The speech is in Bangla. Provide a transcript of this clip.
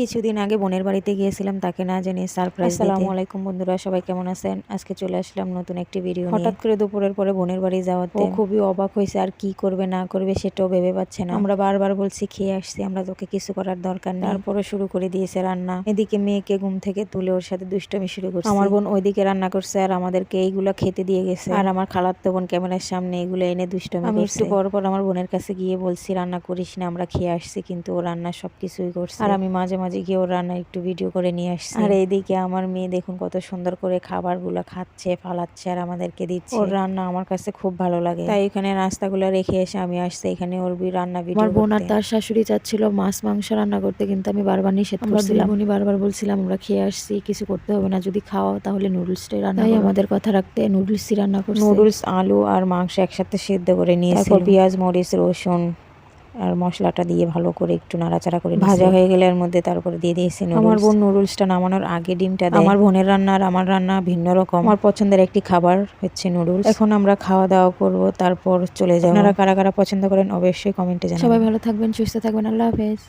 কিছুদিন আগে বোনের বাড়িতে গিয়েছিলাম তাকে না জানিয়ে সারপ্রাইজ দিতে। আসসালামু আলাইকুম বন্ধুরা, সবাই কেমন আছেন? আজকে চলে আসলাম নতুন একটি ভিডিও নিয়ে। হঠাৎ করে দুপুরের পরে বোনের বাড়ি যাওয়াতে ও খুবই অবাক হয়েছে, আর কি করবে না করবে সেটাও ভেবে পাচ্ছে না। আমরা বারবার বলছি খেয়ে আসছি, আমরা তোকে কিছু করার দরকার নেই। তারপরে শুরু করে দিয়েছে রান্না। এদিকে মেয়েকে ঘুম থেকে তুলে ওর সাথে দুষ্টামি শুরু করছে। আমার বোন ওইদিকে রান্না করছে আর আমাদেরকে এইগুলো খেতে দিয়ে গেছে। আর আমার খালাতো বোন ক্যামেরার সামনে এগুলো এনে দুষ্টামি করছে। আমি একটু পর পর আমার বোনের কাছে গিয়ে বলছি রান্না করিস না, আমরা খেয়ে আসছি, কিন্তু ও রান্না সবকিছুই করছে। আর আমি মাঝে মাঝে গিয়ে ওর রান্না একটু ভিডিও করে নিয়ে আসছি। আর এইদিকে আমার মেয়ে দেখুন কত সুন্দর করে খাবারগুলো খাচ্ছে, ফালাচ্ছে আর আমাদেরকে দিচ্ছে। ওর রান্না আমার কাছে খুব ভালো লাগে, তাই এখানে নাস্তাগুলো রেখে এসে আমি আসছি এখানে ওর রান্না ভিডিও। আমার বোন আর তার শাশুড়ি চাচ্ছিল মাছ মাংস রান্না করতে, কিন্তু আমি বারবার নিষেধ করছিলাম। উনি বারবার বলছিলাম আমরা খেয়ে আসছি, কিছু করতে হবে না, যদি খাওয়াও তাহলে নুডলসটাই রান্না। তাই আমাদের কথা রাখতে নুডলসই রান্না করছি। নুডলস, আলু আর মাংস একসাথে সিদ্ধ করে নিয়েছি। তারপর পেঁয়াজ, মরিচ, রসুন আর মশলাটা দিয়ে ভালো করে একটু নাড়াচাড়া করে ভাজা হয়ে গেলে এর মধ্যে তারপরে দিয়ে দিয়েছি নুডলস। আমার বোন নুডলসটা নামানোর আগে ডিমটা দেয়। আমার বোনের রান্না আর আমার রান্না ভিন্ন রকম। আমার পছন্দের একটি খাবার হচ্ছে নুডলস। এখন আমরা খাওয়া দাওয়া করব, তারপর চলে যাব। আপনারা কারা কারা পছন্দ করেন অবশ্যই কমেন্টে জানাবেন। সবাই ভালো থাকবেন, সুস্থ থাকবেন, আল্লাহ হাফেজ।